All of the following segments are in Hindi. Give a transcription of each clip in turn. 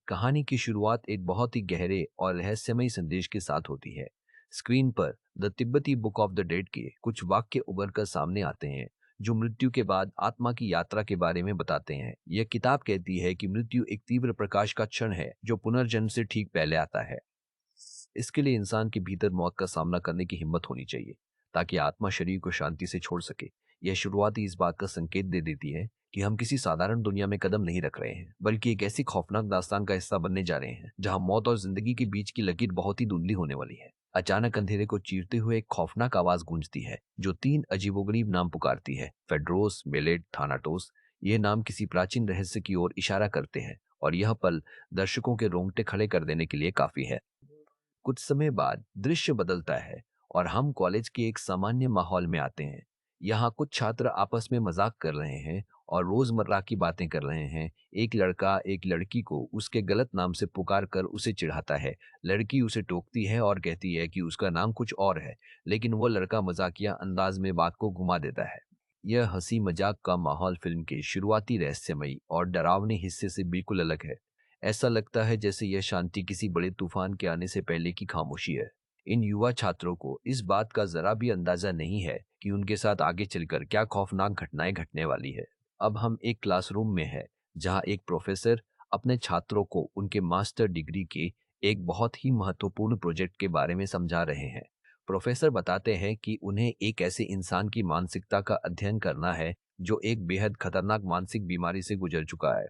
कहानी की शुरुआत एक बहुत ही गहरे और रहस्यमय संदेश के साथ होती है। स्क्रीन पर द तिब्बती बुक ऑफ द डेड के कुछ वाक्य उभर कर सामने आते हैं जो मृत्यु के बाद आत्मा की यात्रा के बारे में बताते हैं। यह किताब कहती है कि मृत्यु एक तीव्र प्रकाश का क्षण है जो पुनर्जन्म से ठीक पहले आता है। इसके लिए इंसान के भीतर मौत का सामना करने की हिम्मत होनी चाहिए ताकि आत्मा शरीर को शांति से छोड़ सके। यह शुरुआत ही इस बात का संकेत दे देती है कि हम किसी साधारण दुनिया में कदम नहीं रख रहे हैं, बल्कि एक ऐसी खौफनाक दास्तान का हिस्सा बनने जा रहे हैं जहां मौत और जिंदगी के बीच की लकीर बहुत ही धुंधली होने वाली है। अचानक अंधेरे को चीरते हुए एक खौफनाक आवाज गूंजती है जो तीन अजीबोगरीब नाम पुकारती है: फेड्रोस, मेलेट, थानाटोस। ये नाम किसी प्राचीन रहस्य की ओर इशारा करते हैं और यह पल दर्शकों के रोंगटे खड़े कर देने के लिए काफी है। कुछ समय बाद दृश्य बदलता है और हम कॉलेज के एक सामान्य माहौल में आते हैं। यहाँ कुछ छात्र आपस में मजाक कर रहे हैं और रोजमर्रा की बातें कर रहे हैं। एक लड़का एक लड़की को उसके गलत नाम से पुकार कर उसे चिढ़ाता है। लड़की उसे टोकती है और कहती है कि उसका नाम कुछ और है, लेकिन वो लड़का मजाकिया अंदाज में बात को घुमा देता है। यह हंसी मजाक का माहौल फिल्म के शुरुआती रहस्यमयी और डरावने हिस्से से बिल्कुल अलग है। ऐसा लगता है जैसे यह शांति किसी बड़े तूफान के आने से पहले की खामोशी है। इन युवा छात्रों को इस बात का जरा भी अंदाजा नहीं है कि उनके साथ आगे चलकर क्या खौफनाक घटनाएं घटने वाली है। अब हम एक क्लासरूम में हैं, जहां एक प्रोफेसर अपने छात्रों को उनके मास्टर डिग्री के एक बहुत ही महत्वपूर्ण प्रोजेक्ट के बारे में समझा रहे हैं। प्रोफेसर बताते हैं कि उन्हें एक ऐसे इंसान की मानसिकता का अध्ययन करना है जो एक बेहद खतरनाक मानसिक बीमारी से गुजर चुका है।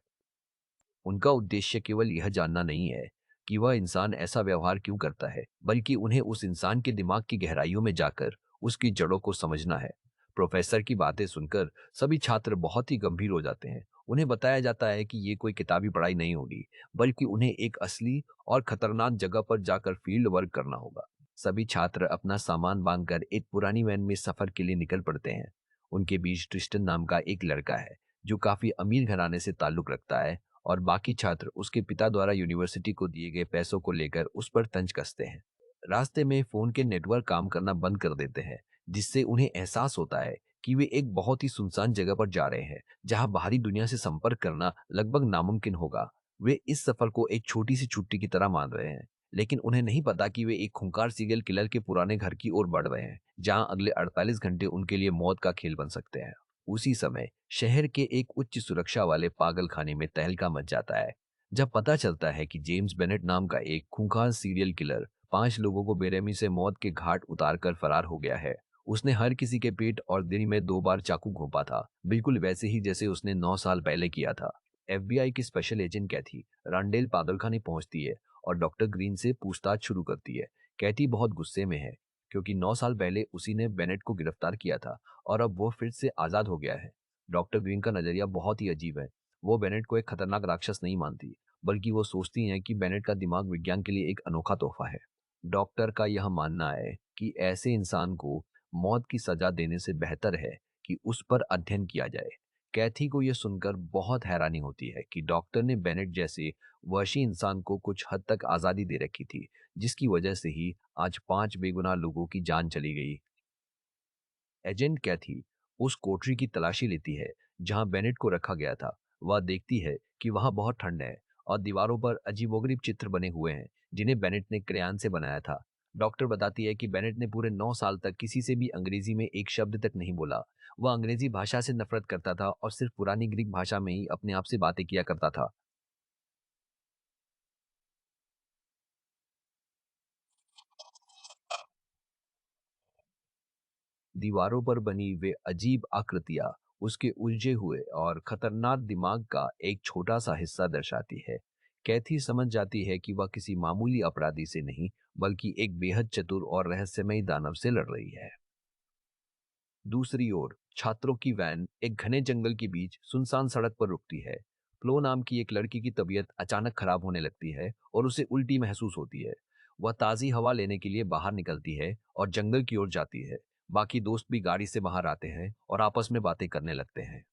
उनका उद्देश्य केवल यह जानना नहीं है कि वह इंसान ऐसा व्यवहार क्यों करता है, बल्कि उन्हें उस इंसान के दिमाग की गहराइयों में जाकर उसकी जड़ों को समझना है। प्रोफेसर की बातें सुनकर सभी छात्र बहुत ही गंभीर हो जाते हैं। उन्हें बताया जाता है कि ये कोई किताबी पढ़ाई नहीं होगी, बल्कि उन्हें एक असली और खतरनाक जगह पर जाकर फील्ड वर्क करना होगा। सभी छात्र अपना सामान बांधकर एक पुरानी वैन में सफर के लिए निकल पड़ते हैं। उनके बीच ट्रिस्टन नाम का एक लड़का है जो काफी अमीर घराने से ताल्लुक रखता है, और बाकी छात्र उसके पिता द्वारा यूनिवर्सिटी को दिए गए पैसों को लेकर उस पर तंज कसते हैं। रास्ते में फोन के नेटवर्क काम करना बंद कर देते हैं, जिससे उन्हें एहसास होता है कि वे एक बहुत ही सुनसान जगह पर जा रहे हैं जहां बाहरी दुनिया से संपर्क करना लगभग नामुमकिन होगा। वे इस सफर को एक छोटी सी छुट्टी की तरह मान रहे हैं, लेकिन उन्हें नहीं पता कि वे एक खूंखार सीरियल किलर के पुराने घर की ओर बढ़ रहे हैं जहां अगले 48 घंटे उनके लिए मौत का खेल बन सकते हैं। उसी समय शहर के एक उच्च सुरक्षा वाले पागल खाने में तहलका मच जाता है जब पता चलता है कि जेम्स बेनेट नाम का एक खूंखार सीरियल किलर 5 लोगों को बेरहमी से मौत के घाट उतार कर फरार हो गया है। उसने हर किसी के पेट और दिन में 2 बार चाकू घोंपा था, बिल्कुल वैसे ही जैसे उसने 9 साल पहले किया था। एफबीआई की स्पेशल एजेंट कैथी रांडेल पागलखाने पहुंचती है और डॉक्टर ग्रीन से पूछताछ शुरू करती है। कैथी बहुत गुस्से में है क्योंकि 9 साल पहले उसी ने बेनेट को गिरफ्तार किया था और अब वो फिर से आजाद हो गया है। डॉक्टर ग्रीन का नजरिया बहुत ही अजीब है। वो बेनेट को एक खतरनाक राक्षस नहीं मानती, बल्कि वो सोचती हैं कि बेनेट का दिमाग विज्ञान के लिए एक अनोखा तोहफा है। डॉक्टर का यह मानना है कि ऐसे इंसान को मौत की सजा देने से बेहतर है कि उस पर अध्ययन किया जाए। कैथी को यह सुनकर बहुत हैरानी होती है कि डॉक्टर ने बेनेट जैसे वहशी इंसान को कुछ हद तक आजादी दे रखी थी, जिसकी वजह से ही आज 5 बेगुनाह लोगों की जान चली गई। एजेंट कैथी उस कोठरी की तलाशी लेती है जहां बेनेट को रखा गया था। वह देखती है कि वहां बहुत ठंड है और दीवारों पर अजीबोगरीब चित्र बने हुए हैं जिन्हें बेनेट ने क्रेयॉन से बनाया था। डॉक्टर बताती है कि बेनेट ने पूरे 9 साल तक किसी से भी अंग्रेजी में एक शब्द तक नहीं बोला। वह अंग्रेजी भाषा से नफरत करता था और सिर्फ पुरानी ग्रीक भाषा में ही अपने आप से बातें किया करता था। दीवारों पर बनी वे अजीब आकृतियां उसके उलझे हुए और खतरनाक दिमाग का एक छोटा सा हिस्सा दर्शाती है। कैथी समझ जाती है कि वह किसी मामूली अपराधी से नहीं, बल्कि एक बेहद चतुर और रहस्यमयी दानव से लड़ रही है। दूसरी ओर छात्रों की वैन एक घने जंगल के बीच सुनसान सड़क पर रुकती है। फ्लो नाम की एक लड़की की तबीयत अचानक खराब होने लगती है और उसे उल्टी महसूस होती है। वह ताजी हवा लेने के लिए बाहर निकलती है और जंगल की ओर जाती है। बाकी दोस्त भी गाड़ी से बाहर आते हैं और आपस में बातें करने लगते हैं।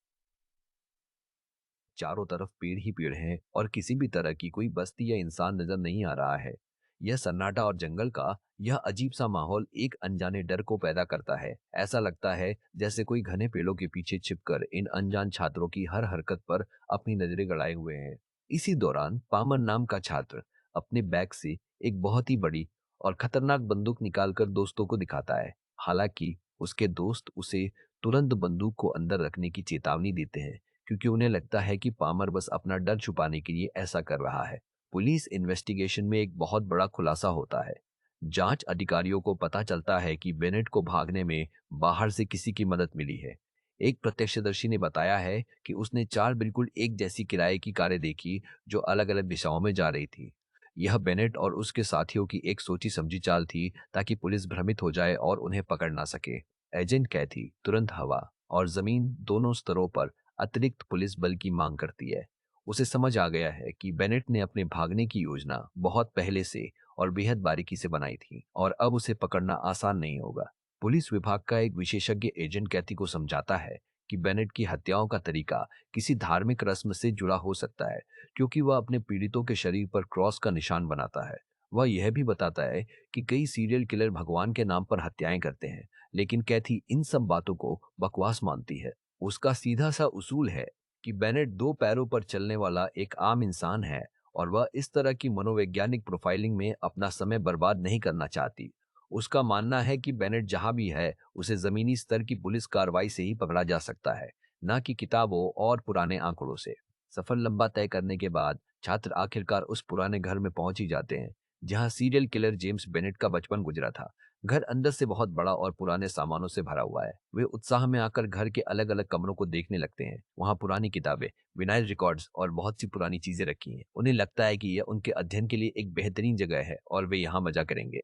चारों तरफ पेड़ ही पेड़ हैं और किसी भी तरह की कोई बस्ती या इंसान नजर नहीं आ रहा है। यह सन्नाटा और जंगल का यह अजीब सा माहौल एक अनजाने डर को पैदा करता है। ऐसा लगता है जैसे कोई घने पेड़ों के पीछे छिपकर इन अनजान छात्रों की हर हरकत पर अपनी नजरें गड़ाए हुए हैं। इसी दौरान पामर नाम का छात्र अपने बैग से एक बहुत ही बड़ी और खतरनाक बंदूक निकालकर दोस्तों को दिखाता है। हालांकि उसके दोस्त उसे तुरंत बंदूक को अंदर रखने की चेतावनी देते हैं, क्योंकि उन्हें लगता है कि पामर बस अपना डर छुपाने के लिए ऐसा कर रहा है। पुलिस इन्वेस्टिगेशन में एक बहुत बड़ा खुलासा होता है। जांच अधिकारियों को पता चलता है कि बेनेट को भागने में बाहर से किसी की मदद मिली है। एक प्रत्यक्षदर्शी ने बताया है कि उसने चार बिल्कुल एक जैसी किराए की कारें देखी, जो अलग अलग दिशाओं में जा रही थी। यह बेनेट और उसके साथियों की एक सोची समझी चाल थी, ताकि पुलिस भ्रमित हो जाए और उन्हें पकड़ ना सके। एजेंट कैथी तुरंत हवा और जमीन दोनों स्तरों पर अतिरिक्त पुलिस बल की मांग करती है। उसे समझ आ गया है कि बेनेट ने अपने भागने की योजना बहुत पहले से और बेहद बारीकी से बनाई थी, और अब उसे पकड़ना आसान नहीं होगा। पुलिस विभाग का एक विशेषज्ञ एजेंट कैथी को समझाता है कि बेनेट की हत्याओं का तरीका किसी धार्मिक रस्म से जुड़ा हो सकता है, क्योंकि वह अपने पीड़ितों के शरीर पर क्रॉस का निशान बनाता है। वह यह भी बताता है कि कई सीरियल किलर भगवान के नाम पर हत्याएं करते हैं, लेकिन कैथी इन सब बातों को बकवास मानती है। उसका सीधा सा उसूल है कि बेनेट दो पैरों पर चलने वाला एक आम इंसान है, और वह इस तरह की मनोवैज्ञानिक प्रोफाइलिंग में अपना समय बर्बाद नहीं करना चाहती। उसका मानना है कि बेनेट जहां भी है, उसे जमीनी स्तर की पुलिस कार्रवाई से ही पकड़ा जा सकता है, न कि किताबों और पुराने आंकड़ों से। सफर लंबा तय करने के बाद छात्र आखिरकार उस पुराने घर में पहुंच ही जाते हैं, जहां सीरियल किलर जेम्स बेनेट का बचपन गुजरा था। घर अंदर से बहुत बड़ा और पुराने सामानों से भरा हुआ है। वे उत्साह में आकर घर के अलग अलग कमरों को देखने लगते हैं। वहां पुरानी किताबें, विनाइल रिकॉर्ड्स और बहुत सी पुरानी चीजें रखी हैं। उन्हें लगता है कि यह उनके अध्ययन के लिए एक बेहतरीन जगह है और वे यहाँ मजा करेंगे।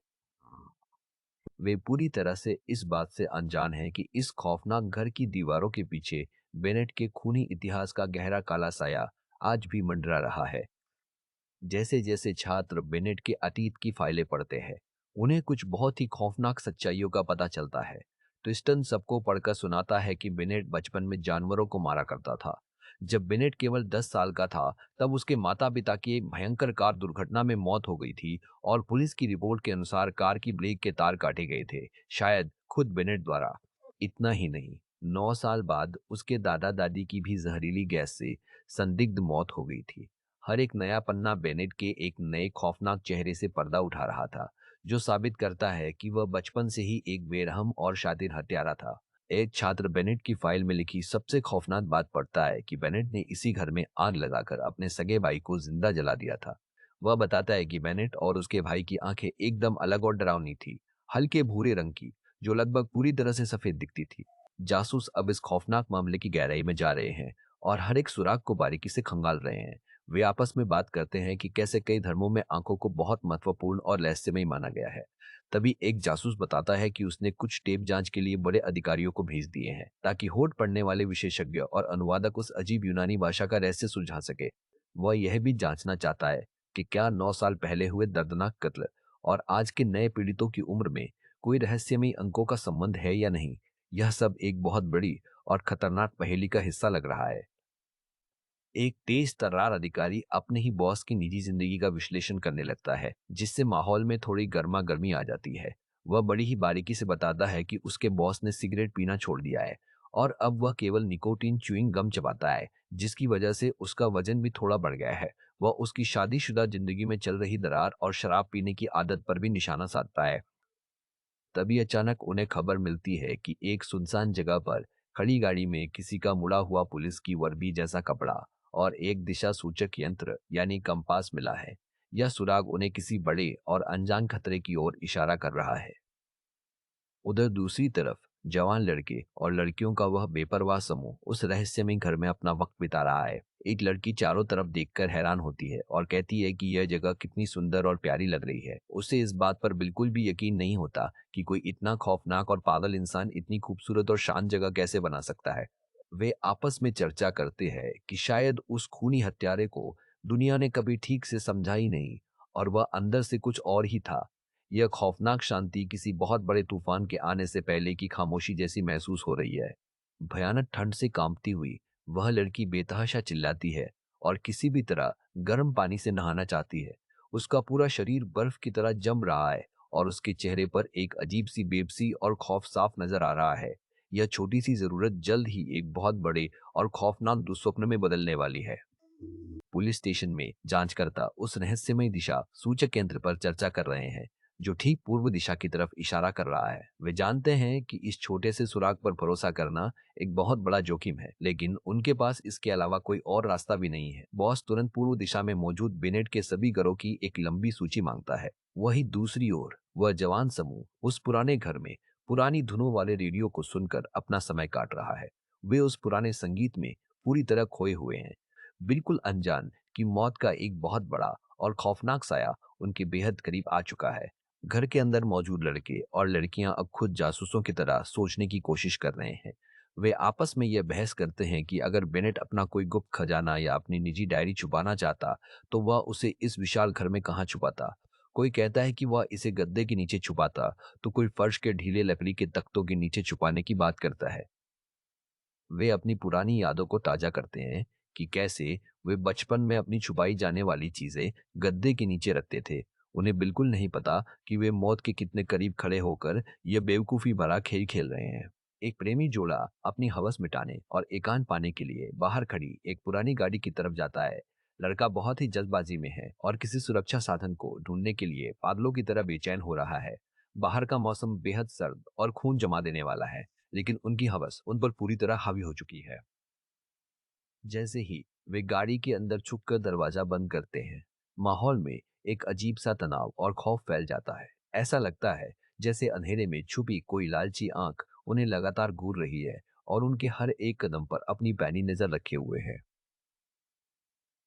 वे पूरी तरह से इस बात से अनजान हैं कि इस खौफनाक घर की दीवारों के पीछे बेनेट के खूनी इतिहास का गहरा काला साया आज भी मंडरा रहा है। जैसे जैसे छात्र बेनेट के अतीत की फाइलें पढ़ते हैं, उन्हें कुछ बहुत ही खौफनाक सच्चाइयों का पता चलता है। ट्विस्टन सबको पढ़कर सुनाता है कि बेनेट बचपन में जानवरों को मारा करता था। जब बेनेट केवल 10 साल का था, तब उसके माता पिता की एक भयंकर कार दुर्घटना में मौत हो गई थी, और पुलिस की रिपोर्ट के अनुसार कार की ब्रेक के तार काटे गए थे, शायद खुद बेनेट द्वारा। इतना ही नहीं, 9 साल बाद उसके दादा दादी की भी जहरीली गैस से संदिग्ध मौत हो गई थी। हर एक नया पन्ना बेनेट के एक नए खौफनाक चेहरे से पर्दा उठा रहा था, जो साबित करता है कि वह बचपन से ही एक बेरहम और शातिर हत्यारा था। एक छात्र बेनेट की फाइल में लिखी सबसे खौफनाक बात पढ़ता है कि बेनेट ने इसी घर में आग लगाकर अपने सगे भाई को जिंदा जला दिया था। वह बताता है कि बेनेट और उसके भाई की आंखें एकदम अलग और डरावनी थी, हल्के भूरे रंग की, जो लगभग पूरी तरह से सफेद दिखती थी। जासूस अब इस खौफनाक मामले की गहराई में जा रहे हैं और हर एक सुराग को बारीकी से खंगाल रहे हैं। वे आपस में बात करते हैं कि कैसे कई धर्मों में आंखों को बहुत महत्वपूर्ण और रहस्यमयी माना गया है। तभी एक जासूस बताता है कि उसने कुछ टेप जांच के लिए बड़े अधिकारियों को भेज दिए हैं, ताकि होठ पढ़ने वाले विशेषज्ञ और अनुवादक उस अजीब यूनानी भाषा का रहस्य सुलझा सके। वह यह भी जांचना चाहता है कि क्या 9 साल पहले हुए दर्दनाक कत्ल और आज के नए पीड़ितों की उम्र में कोई रहस्यमयी अंकों का संबंध है या नहीं। यह सब एक बहुत बड़ी और खतरनाक पहेली का हिस्सा लग रहा है। एक तेज तर्रार अधिकारी अपने ही बॉस की निजी जिंदगी का विश्लेषण करने लगता है, जिससे माहौल में थोड़ी गर्मा गर्मी आ जाती है। वह बड़ी ही बारीकी से बताता है कि उसके बॉस ने सिगरेट पीना छोड़ दिया है, और अब वह केवल निकोटीन च्युइंग गम चबाता है, जिसकी वजह से उसका वजन भी थोड़ा बढ़ गया है। वह उसकी शादीशुदा जिंदगी में चल रही दरार और शराब पीने की आदत पर भी निशाना साधता है। तभी अचानक उन्हें खबर मिलती है कि एक सुनसान जगह पर खड़ी गाड़ी में किसी का मुड़ा हुआ पुलिस की वर्दी जैसा कपड़ा और एक दिशा सूचक यंत्र यानी कंपास मिला है। यह सुराग उन्हें किसी बड़े और अनजान खतरे की ओर इशारा कर रहा है। उधर दूसरी तरफ जवान लड़के और लड़कियों का वह बेपरवाह समूह उस रहस्यमय घर में अपना वक्त बिता रहा है। एक लड़की चारों तरफ देखकर हैरान होती है और कहती है कि यह जगह कितनी सुंदर और प्यारी लग रही है। उसे इस बात पर बिल्कुल भी यकीन नहीं होता कि कोई इतना खौफनाक और पागल इंसान इतनी खूबसूरत और शांत जगह कैसे बना सकता है। वे आपस में चर्चा करते हैं कि शायद उस खूनी हत्यारे को दुनिया ने कभी ठीक से समझा ही नहीं, और वह अंदर से कुछ और ही था। यह खौफनाक शांति किसी बहुत बड़े तूफान के आने से पहले की खामोशी जैसी महसूस हो रही है। भयानक ठंड से कांपती हुई वह लड़की बेतहाशा चिल्लाती है और किसी भी तरह गर्म पानी से नहाना चाहती है। उसका पूरा शरीर बर्फ की तरह जम रहा है, और उसके चेहरे पर एक अजीब सी बेबसी और खौफ साफ नजर आ रहा है। यह छोटी सी जरूरत जल्द ही एक बहुत बड़े और खौफनाक दुस्वप्न में बदलने वाली है। पुलिस स्टेशन में जांचकर्ता उस रहस्यमय दिशा सूचक यंत्र पर चर्चा कर रहे हैं जो ठीक पूर्व दिशा की तरफ इशारा कर रहा है। वे जानते हैं कि इस छोटे से सुराग पर भरोसा करना एक बहुत बड़ा जोखिम है, लेकिन उनके पास इसके अलावा कोई और रास्ता भी नहीं है। बॉस तुरंत पूर्व दिशा में मौजूद बेनेट के सभी घरों की एक लंबी सूची मांगता है। वही दूसरी ओर वह जवान समूह उस पुराने घर में पुरानी धुनों वाले रेडियो को सुनकर अपना समय काट रहा है। वे उस पुराने संगीत में पूरी तरह खोए हुए हैं, बिल्कुल अनजान कि मौत का एक बहुत बड़ा और खौफनाक साया उनके बेहद करीब आ चुका है। घर के अंदर मौजूद लड़के और लड़कियां अब खुद जासूसों की तरह सोचने की कोशिश कर रहे हैं। वे आपस में यह बहस करते हैं कि अगर बेनेट अपना कोई गुप्त खजाना या अपनी निजी डायरी छुपाना चाहता, तो वह उसे इस विशाल घर में कहाँ छुपाता। कोई कहता है कि वह इसे गद्दे के नीचे छुपाता, तो कोई फर्श के ढीले लकड़ी के तख्तों के नीचे छुपाने की बात करता है। वे अपनी पुरानी यादों को ताजा करते हैं कि कैसे वे बचपन में अपनी छुपाई जाने वाली चीजें गद्दे के नीचे रखते थे। उन्हें बिल्कुल नहीं पता कि वे मौत के कितने करीब खड़े होकर यह बेवकूफी भरा खेल खेल रहे हैं। एक प्रेमी जोड़ा अपनी हवस मिटाने और एकांत पाने के लिए बाहर खड़ी एक पुरानी गाड़ी की तरफ जाता है। लड़का बहुत ही जल्दबाजी में है और किसी सुरक्षा साधन को ढूंढने के लिए पागलों की तरह बेचैन हो रहा है। बाहर का मौसम बेहद सर्द और खून जमा देने वाला है, लेकिन उनकी हवस उन पर पूरी तरह हावी हो चुकी है। जैसे ही वे गाड़ी के अंदर छुपकर दरवाजा बंद करते हैं, माहौल में एक अजीब सा तनाव और खौफ फैल जाता है। ऐसा लगता है जैसे अंधेरे में छुपी कोई लालची आंख उन्हें लगातार घूर रही है और उनके हर एक कदम पर अपनी पैनी नजर रखे हुए है।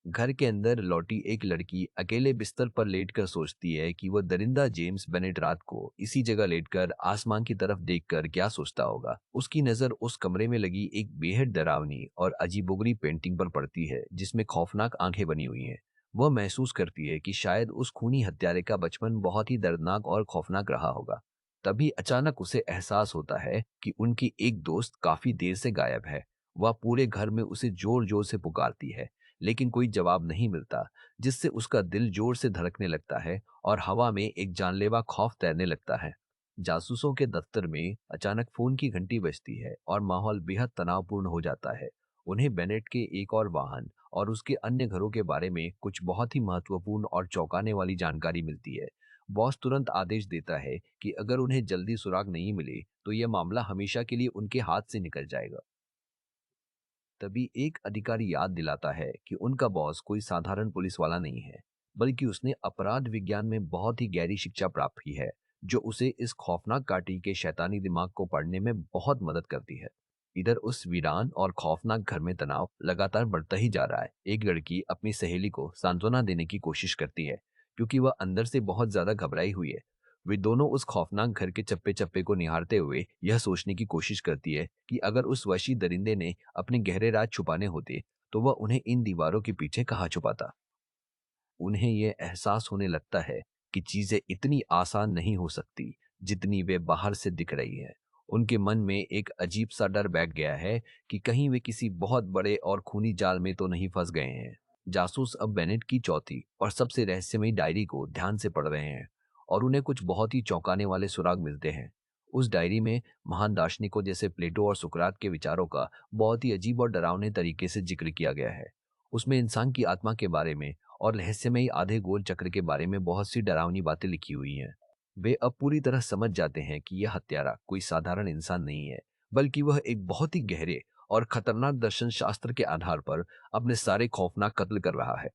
घर के अंदर लौटी एक लड़की अकेले बिस्तर पर लेटकर सोचती है कि वह दरिंदा जेम्स बेनेट रात को इसी जगह लेटकर आसमान की तरफ देखकर क्या सोचता होगा। उसकी नजर उस कमरे में लगी एक बेहद डरावनी और अजीबोगरी पेंटिंग पर पड़ती है जिसमें खौफनाक आंखें बनी हुई हैं। वह महसूस करती है कि शायद उस खूनी हत्यारे का बचपन बहुत ही दर्दनाक और खौफनाक रहा होगा। तभी अचानक उसे एहसास होता है कि उनकी एक दोस्त काफी देर से गायब है। वह पूरे घर में उसे जोर जोर से पुकारती है, लेकिन कोई जवाब नहीं मिलता, जिससे उसका दिल जोर से धड़कने लगता है और हवा में एक जानलेवा खौफ तैरने लगता है। जासूसों के दफ्तर में अचानक फोन की घंटी बजती है और माहौल बेहद तनावपूर्ण हो जाता है। उन्हें बेनेट के एक और वाहन और उसके अन्य घरों के बारे में कुछ बहुत ही महत्वपूर्ण और चौंकाने वाली जानकारी मिलती है। बॉस तुरंत आदेश देता है कि अगर उन्हें जल्दी सुराग नहीं मिले, तो यह मामला हमेशा के लिए उनके हाथ से निकल जाएगा। तभी एक अधिकारी याद दिलाता है कि उनका बॉस कोई साधारण पुलिस वाला नहीं है, बल्कि उसने अपराध विज्ञान में बहुत ही गहरी शिक्षा प्राप्त की है, जो उसे इस खौफनाक घाटी के शैतानी दिमाग को पढ़ने में बहुत मदद करती है। इधर उस वीरान और खौफनाक घर में तनाव लगातार बढ़ता ही जा रहा है। एक लड़की अपनी सहेली को सांत्वना देने की कोशिश करती है, क्योंकि वह अंदर से बहुत ज्यादा घबराई हुई है। वे दोनों उस खौफनाक घर के चप्पे चप्पे को निहारते हुए यह सोचने की कोशिश करती है कि अगर उस वहशी दरिंदे ने अपने गहरे राज छुपाने होते, तो वह उन्हें इन दीवारों के पीछे कहाँ छुपाता। उन्हें यह एहसास होने लगता है कि चीजें इतनी आसान नहीं हो सकती जितनी वे बाहर से दिख रही है। उनके मन में एक अजीब सा डर बैठ गया है कि कहीं वे किसी बहुत बड़े और खूनी जाल में तो नहीं फंस गए हैं। जासूस अब बेनेट की चौथी और सबसे रहस्यमयी डायरी को ध्यान से पढ़ रहे हैं और उन्हें कुछ बहुत ही चौंकाने वाले सुराग मिलते हैं। उस डायरी में महान दार्शनिकों जैसे प्लेटो और सुकरात के विचारों का बहुत ही अजीब और डरावने तरीके से जिक्र किया गया है। उसमें इंसान की आत्मा के बारे में और रहस्यमयी आधे गोल चक्र के बारे में बहुत सी डरावनी बातें लिखी हुई हैं। वे अब पूरी तरह समझ जाते हैं कि यह हत्यारा कोई साधारण इंसान नहीं है, बल्कि वह एक बहुत ही गहरे और खतरनाक दर्शन शास्त्र के आधार पर अपने सारे खौफनाक कत्ल कर रहा है।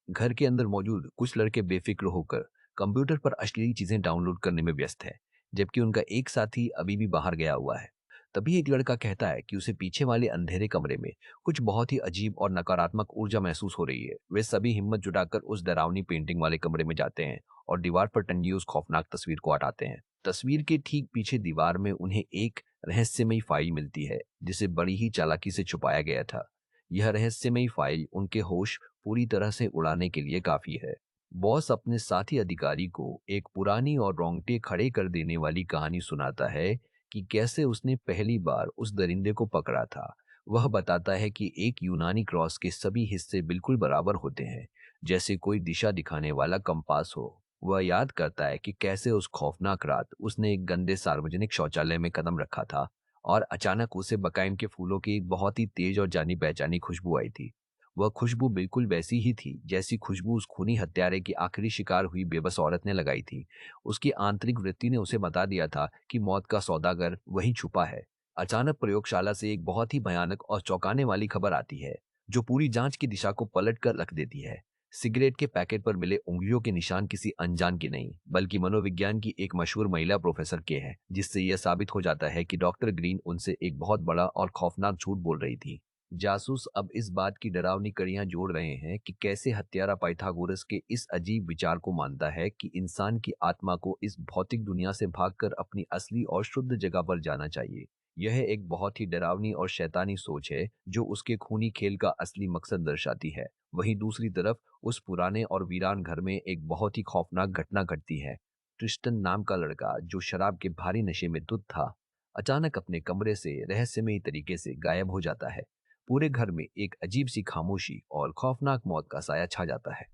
घर के अंदर मौजूद कुछ लड़के बेफिक्र होकर कंप्यूटर पर अश्लील चीजें डाउनलोड करने में व्यस्त है, जबकि उनका एक साथी अभी भी बाहर गया हुआ है। तभी एक लड़का कहता है कि उसे पीछे वाले अंधेरे कमरे में कुछ बहुत ही अजीब और नकारात्मक ऊर्जा महसूस हो रही है। वे सभी हिम्मत जुटाकर उस डरावनी पेंटिंग वाले कमरे में जाते हैं और दीवार पर टंगी उस खौफनाक तस्वीर को हटाते हैं। तस्वीर के ठीक पीछे दीवार में उन्हें एक रहस्यमयी फाइल मिलती है, जिसे बड़ी ही चालाकी से छुपाया गया था। यह रहस्यमयी फाइल उनके होश पूरी तरह से उड़ाने के लिए काफी है। बॉस अपने साथी अधिकारी को एक पुरानी और रोंगटे खड़े कर देने वाली कहानी सुनाता है कि कैसे उसने पहली बार उस दरिंदे को पकड़ा था। वह बताता है कि एक यूनानी क्रॉस के सभी हिस्से बिल्कुल बराबर होते हैं, जैसे कोई दिशा दिखाने वाला कंपास हो। वह याद करता है कि कैसे उस खौफनाक रात उसने एक गंदे सार्वजनिक शौचालय में कदम रखा था और अचानक उसे बकाइम के फूलों की एक बहुत ही तेज और जानी पहचानी खुशबू आई थी। वह खुशबू बिल्कुल वैसी ही थी जैसी खुशबू उस खूनी हत्यारे की आखिरी शिकार हुई बेबस औरत ने लगाई थी। उसकी आंतरिक वृत्ति ने उसे बता दिया था कि मौत का सौदागर वहीं छुपा है। अचानक प्रयोगशाला से एक बहुत ही भयानक और चौंकाने वाली खबर आती है, जो पूरी जांच की दिशा को पलट कर रख देती है। सिगरेट के पैकेट पर मिले उंगलियों के निशान किसी अनजान के नहीं, बल्कि मनोविज्ञान की एक मशहूर महिला प्रोफेसर के हैं, जिससे यह साबित हो जाता है कि डॉक्टर ग्रीन उनसे एक बहुत बड़ा और खौफनाक झूठ बोल रही थी। जासूस अब इस बात की डरावनी कड़ियां जोड़ रहे हैं कि कैसे हत्यारा पाइथागोरस के इस अजीब विचार को मानता है कि इंसान की आत्मा को इस भौतिक दुनिया से भागकर अपनी असली और शुद्ध जगह पर जाना चाहिए। यह एक बहुत ही डरावनी और शैतानी सोच है जो उसके खूनी खेल का असली मकसद दर्शाती है। वहीं दूसरी तरफ उस पुराने और वीरान घर में एक बहुत ही खौफनाक घटना घटती है। ट्रिस्टन नाम का लड़का, जो शराब के भारी नशे में धुत था, अचानक अपने कमरे से रहस्यमयी तरीके से गायब हो जाता है। पूरे घर में एक अजीब सी खामोशी और खौफनाक मौत का साया छा जाता है।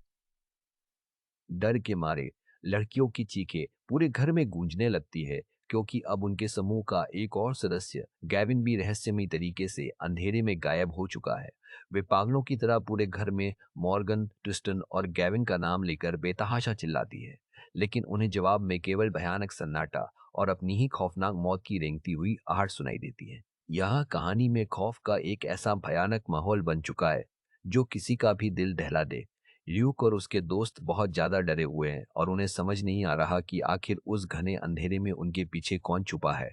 डर के मारे लड़कियों की चीखें पूरे घर में गूंजने लगती है, क्योंकि अब उनके समूह का एक और सदस्य गैविन भी रहस्यमयी तरीके से अंधेरे में गायब हो चुका है। वे पागलों की तरह पूरे घर में मॉर्गन, ट्रिस्टन और गैविन का नाम लेकर बेतहाशा चिल्लाती है, लेकिन उन्हें जवाब में केवल भयानक सन्नाटा और अपनी ही खौफनाक मौत की रेंगती हुई आहट सुनाई देती है। यह कहानी में खौफ का एक ऐसा भयानक माहौल बन चुका है जो किसी का भी दिल दहला दे। ल्यूक और उसके दोस्त बहुत ज्यादा डरे हुए हैं और उन्हें समझ नहीं आ रहा कि आखिर उस घने अंधेरे में उनके पीछे कौन छुपा है।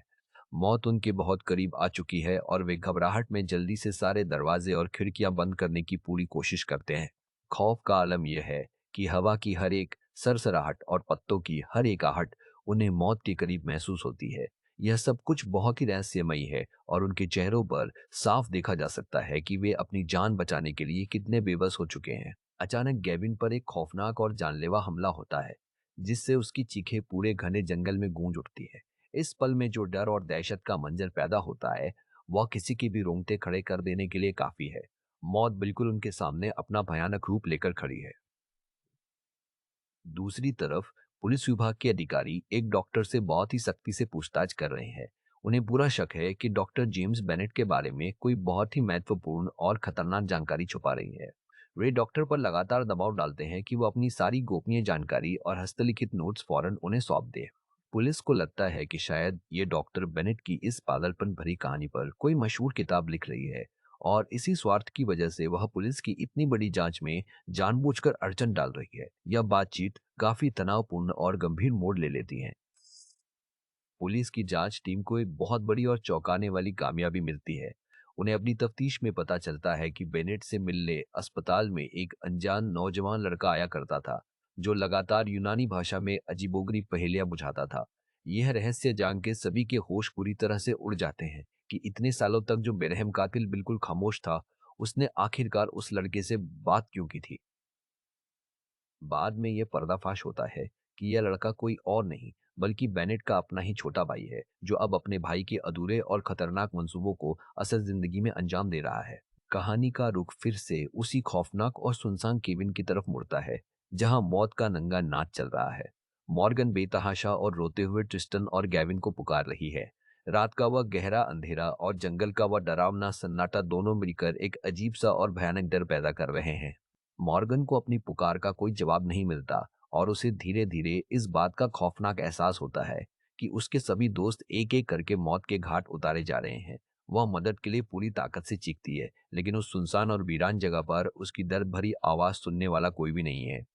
मौत उनके बहुत करीब आ चुकी है और वे घबराहट में जल्दी से सारे दरवाजे और खिड़कियां बंद करने की पूरी कोशिश करते हैं। खौफ का आलम यह है कि हवा की हर एक सरसराहट और पत्तों की हर एक आहट उन्हें मौत के करीब महसूस होती है। यह सब कुछ बहुत ही रहस्यमयी है और उनके चेहरों पर साफ देखा जा सकता है कि वे अपनी जान बचाने के लिए कितने बेबस हो चुके हैं। अचानक गैविन पर एक खौफनाक और जानलेवा हमला होता है, जिससे उसकी चीखें पूरे घने जंगल में गूंज उठती है। इस पल में जो डर और दहशत का मंजर पैदा होता है, वह किसी की भी रोंगटे खड़े कर देने के लिए काफी है। मौत बिल्कुल उनके सामने अपना भयानक रूप लेकर खड़ी है। दूसरी तरफ पुलिस विभाग के अधिकारी एक डॉक्टर से बहुत ही सख्ती से पूछताछ कर रहे हैं। उन्हें पूरा शक है कि डॉक्टर जेम्स बेनेट के बारे में कोई बहुत ही महत्वपूर्ण और खतरनाक जानकारी छुपा रही है। वे डॉक्टर पर लगातार दबाव डालते हैं कि वो अपनी सारी गोपनीय जानकारी और हस्तलिखित नोट्स फौरन उन्हें सौंप दे। पुलिस को लगता है कि शायद ये डॉक्टर बेनेट की इस पागलपन भरी कहानी पर कोई मशहूर किताब लिख रही है, और इसी स्वार्थ की वजह से वह पुलिस की इतनी बड़ी जांच में जानबूझकर अड़चन डाल रही है। यह बातचीत काफी तनावपूर्ण और गंभीर मोड़ ले लेती है। पुलिस की जांच टीम को एक बहुत बड़ी और चौंकाने वाली कामयाबी मिलती है। उन्हें अपनी तफ्तीश में पता चलता है कि बेनेट से मिलने अस्पताल में एक अनजान नौजवान लड़का आया करता था, जो लगातार यूनानी भाषा में अजीबोगरीब पहेलियां बुझाता था। यह रहस्य जान के सभी के होश पूरी तरह से उड़ जाते हैं कि इतने सालों तक जो बेरहम कातिल बिल्कुल खामोश था, उसने आखिरकार उस लड़के से बात क्यों की थी। बाद में यह पर्दाफाश होता है कि यह लड़का कोई और नहीं, बल्कि बेनेट का अपना ही छोटा भाई है, जो अब अपने भाई के अधूरे और खतरनाक मंसूबों को असल जिंदगी में अंजाम दे रहा है। कहानी का रुख फिर से उसी खौफनाक और सुनसान केबिन की तरफ मुड़ता है, जहां मौत का नंगा नाच चल रहा है। मॉर्गन बेतहाशा और रोते हुए ट्रिस्टन और गैविन को पुकार रही है। रात का वह गहरा अंधेरा और जंगल का वह डरावना सन्नाटा दोनों मिलकर एक अजीब सा और भयानक डर पैदा कर रहे हैं। मॉर्गन को अपनी पुकार का कोई जवाब नहीं मिलता, और उसे धीरे धीरे इस बात का खौफनाक एहसास होता है कि उसके सभी दोस्त एक एक करके मौत के घाट उतारे जा रहे हैं। वह मदद के लिए पूरी ताकत से चीखती है, लेकिन उस सुनसान और वीरान जगह पर उसकी दर्द भरी आवाज सुनने वाला कोई भी नहीं है।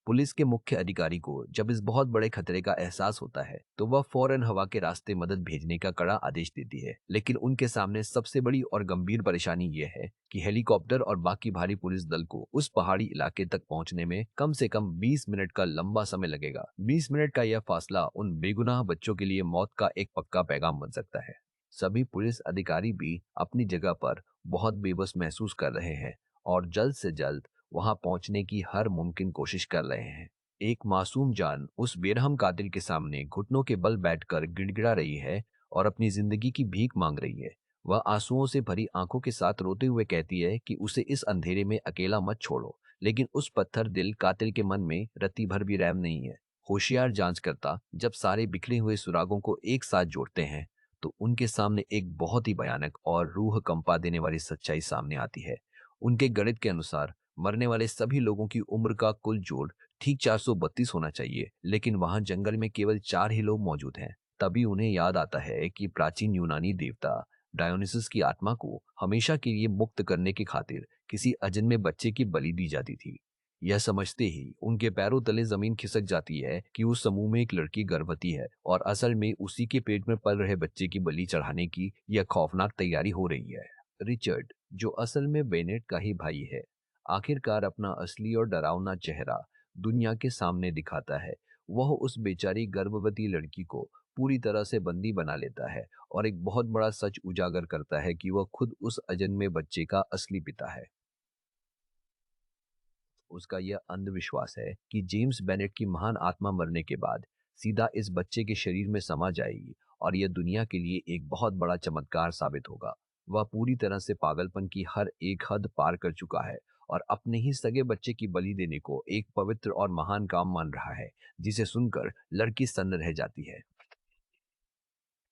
पुलिस के मुख्य अधिकारी को जब इस बहुत बड़े खतरे का एहसास होता है, तो वह फौरन हवा के रास्ते मदद भेजने का कड़ा आदेश देती है। लेकिन उनके सामने सबसे बड़ी और गंभीर परेशानी यह है कि हेलीकॉप्टर और बाकी भारी पुलिस दल को उस पहाड़ी इलाके तक पहुंचने में कम से कम 20 मिनट का लंबा समय लगेगा। 20 मिनट का यह फासला उन बेगुनाह बच्चों के लिए मौत का एक पक्का पैगाम बन सकता है। सभी पुलिस अधिकारी भी अपनी जगह पर बहुत बेबस महसूस कर रहे हैं और जल्द से जल्द वहां पहुंचने की हर मुमकिन कोशिश कर रहे हैं। एक मासूम जान उस बेरहम कातिल के सामने घुटनों के बल बैठकर गिड़गिड़ा रही है और अपनी जिंदगी की भीख मांग रही है। वह आंसुओं से भरी आंखों के साथ रोते हुए कहती है कि उसे इस अंधेरे में अकेला मत छोड़ो, लेकिन उस पत्थर दिल कातिल के मन में रत्ती भर भी रहम नहीं है। होशियार जांचकर्ता जब सारे बिखरे हुए सुरागों को एक साथ जोड़ते हैं, तो उनके सामने एक बहुत ही भयानक और रूह कंपा देने वाली सच्चाई सामने आती है। उनके गणित के अनुसार मरने वाले सभी लोगों की उम्र का कुल जोड़ ठीक 432 होना चाहिए, लेकिन वहां जंगल में केवल 4 ही लोग मौजूद हैं। तभी उन्हें याद आता है कि प्राचीन यूनानी देवता डायोनिसस की आत्मा को हमेशा के लिए मुक्त करने की खातिर किसी अजन्मे बच्चे की बलि दी जाती थी। यह समझते ही उनके पैरों तले जमीन खिसक जाती है कि उस समूह में एक लड़की गर्भवती है और असल में उसी के पेट में पल रहे बच्चे की बलि चढ़ाने की यह खौफनाक तैयारी हो रही है। रिचर्ड, जो असल में बेनेट का ही भाई है, आखिरकार अपना असली और डरावना चेहरा दुनिया के सामने दिखाता है। वह उस बेचारी गर्भवती लड़की को पूरी तरह से बंदी बना लेता है और एक बहुत बड़ा सच उजागर करता है कि वह खुद उस अजन्मे बच्चे का असली पिता है। उसका यह अंधविश्वास है कि जेम्स बेनेट की महान आत्मा मरने के बाद सीधा इस बच्चे के शरीर में समा जाएगी और यह दुनिया के लिए एक बहुत बड़ा चमत्कार साबित होगा। वह पूरी तरह से पागलपन की हर एक हद पार कर चुका है और अपने ही सगे बच्चे की बलि देने को एक पवित्र और महान काम मान रहा है, जिसे सुनकर लड़की सन्न रह जाती है।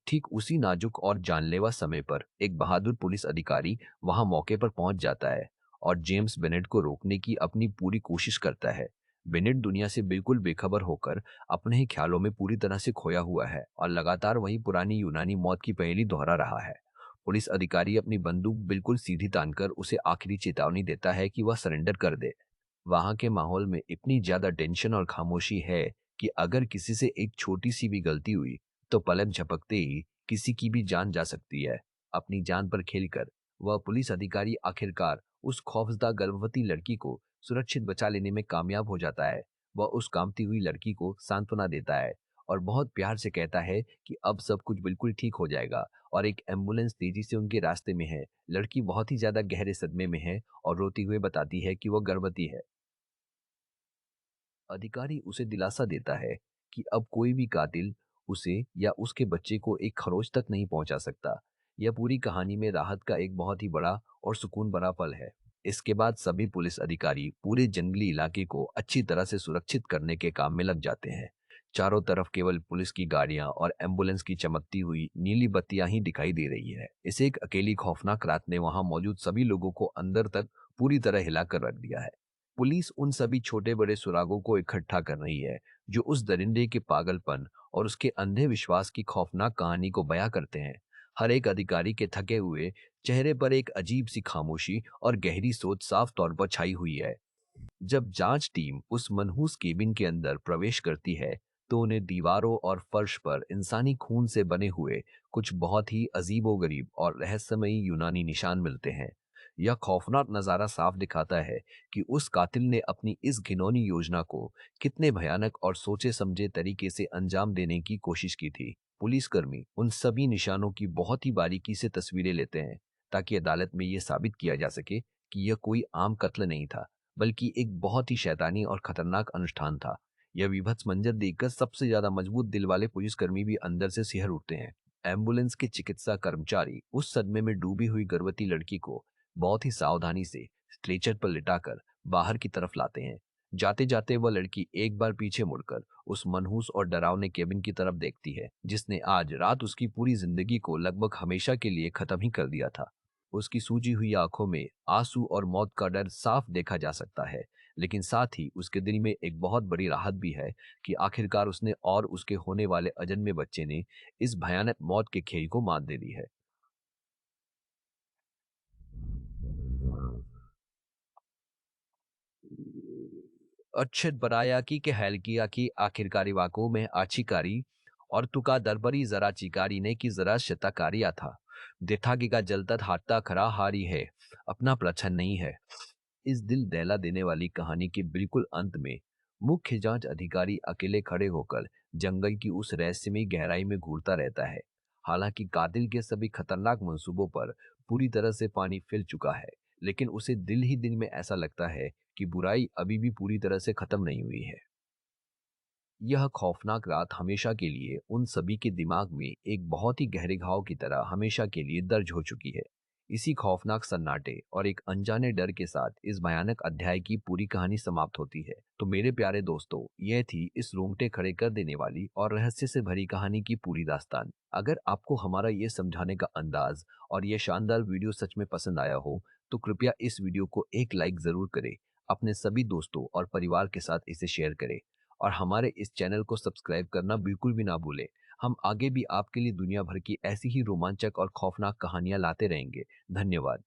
ठीक उसी नाजुक और जानलेवा समय पर एक बहादुर पुलिस अधिकारी वहां मौके पर पहुंच जाता है और जेम्स बेनेट को रोकने की अपनी पूरी कोशिश करता है। बेनेट दुनिया से बिल्कुल बेखबर होकर अपने ही ख्यालों में पूरी तरह से खोया हुआ है और लगातार वही पुरानी यूनानी मौत की पहेली दोहरा रहा है। पुलिस अधिकारी अपनी बंदूक बिल्कुल सीधी तानकर उसे आखिरी चेतावनी देता है कि वह सरेंडर कर दे। वहां के माहौल में इतनी ज्यादा टेंशन और खामोशी है कि अगर किसी से एक छोटी सी भी गलती हुई तो पलक झपकते ही किसी की भी जान जा सकती है। अपनी जान पर खेलकर वह पुलिस अधिकारी आखिरकार उस खौफजदा गर्भवती लड़की को सुरक्षित बचा लेने में कामयाब हो जाता है। वह उस कांपती हुई लड़की को सांत्वना देता है और बहुत प्यार से कहता है कि अब सब कुछ बिल्कुल ठीक हो जाएगा और एक एम्बुलेंस तेजी से उनके रास्ते में है। लड़की बहुत ही ज्यादा गहरे सदमे में है और रोती हुए बताती है कि वह गर्भवती है। अधिकारी उसे दिलासा देता है कि अब कोई भी कातिल उसे या उसके बच्चे को एक खरोच तक नहीं पहुंचा सकता। यह पूरी कहानी में राहत का एक बहुत ही बड़ा और सुकून भरा पल है। इसके बाद सभी पुलिस अधिकारी पूरे जंगली इलाके को अच्छी तरह से सुरक्षित करने के काम में लग जाते हैं। चारों तरफ केवल पुलिस की गाड़ियां और एम्बुलेंस की चमकती हुई नीली बत्तियां ही दिखाई दे रही है। इस एक अकेली खौफनाक रात ने वहां मौजूद सभी लोगों को अंदर तक पूरी तरह हिलाकर रख दिया है। पुलिस उन सभी छोटे बड़े सुरागों को इकट्ठा कर रही है जो उस दरिंदे के पागलपन और उसके अंधे विश्वास की खौफनाक कहानी को बयां करते हैं। हर एक अधिकारी के थके हुए चेहरे पर एक अजीब सी खामोशी और गहरी सोच साफ तौर पर छाई हुई है। जब जांच टीम उस मनहूस केबिन के अंदर प्रवेश करती है तो उन्हें दीवारों और फर्श पर इंसानी खून से बने हुए कुछ बहुत ही अजीबोगरीब और रहस्यमयी यूनानी निशान मिलते हैं। यह खौफनाक नजारा साफ दिखाता है कि उस कातिल ने अपनी इस घिनौनी योजना को कितने भयानक और सोचे समझे तरीके से अंजाम देने की कोशिश की थी। पुलिसकर्मी उन सभी निशानों की बहुत ही बारीकी से तस्वीरें लेते हैं ताकि अदालत में यह साबित किया जा सके कि यह कोई आम कत्ल नहीं था, बल्कि एक बहुत ही शैतानी और खतरनाक अनुष्ठान था। यह विभत्स मंजर देखकर सबसे ज्यादा मजबूत दिल वाले पुलिसकर्मी भी अंदर से सिहर उठते हैं। एम्बुलेंस के चिकित्सा कर्मचारी उस सदमे में डूबी हुई गर्भवती लड़की को बहुत ही सावधानी से स्ट्रेचर पर लिटाकर बाहर की तरफ लाते हैं। जाते जाते वह लड़की एक बार पीछे मुड़कर उस मनहूस और डरावने केबिन की तरफ देखती है जिसने आज रात उसकी पूरी जिंदगी को लगभग हमेशा के लिए खत्म ही कर दिया था। उसकी सूजी हुई आंखों में आंसू और मौत का डर साफ देखा जा सकता है, लेकिन साथ ही उसके दिल में एक बहुत बड़ी राहत भी है कि आखिरकार उसने और उसके होने वाले अजन्मे बच्चे ने इस भयानक मौत के खेल को मात दे दी है। अच्छेद बराया की हेल्किया की आखिरकारी वाकों में आचिकारी और तुका दरबरी जरा चिकारी ने की जरा शतकारिया था। देथागी का जलतत हाटता खरा हारी है, अपना प्रछन नहीं है। इस दिल दहला देने वाली कहानी के बिल्कुल अंत में मुख्य जांच अधिकारी अकेले खड़े होकर जंगल की उस रहस्यमयी गहराई में घूरता रहता है। हालांकि कातिल के सभी खतरनाक मंसूबों पर पूरी तरह से पानी फिर चुका है, लेकिन उसे दिल ही दिल में ऐसा लगता है कि बुराई अभी भी पूरी तरह से खत्म नहीं हुई है। यह खौफनाक रात हमेशा के लिए उन सभी के दिमाग में एक बहुत ही गहरे घाव की तरह हमेशा के लिए दर्ज हो चुकी है। इसी खौफनाक सन्नाटे और एक अनजाने डर के साथ इस भयानक अध्याय की पूरी कहानी समाप्त होती है। तो मेरे प्यारे दोस्तों, यह थी इस रोंगटे खड़े कर देने वाली और रहस्य से भरी कहानी की पूरी दास्तान। अगर आपको हमारा ये समझाने का अंदाज और ये शानदार वीडियो सच में पसंद आया हो तो कृपया इस वीडियो को एक लाइक ज़रूर करें, अपने सभी दोस्तों और परिवार के साथ इसे शेयर करें और हमारे इस चैनल को सब्सक्राइब करना बिल्कुल भी ना भूलें। हम आगे भी आपके लिए दुनिया भर की ऐसी ही रोमांचक और खौफनाक कहानियाँ लाते रहेंगे। धन्यवाद।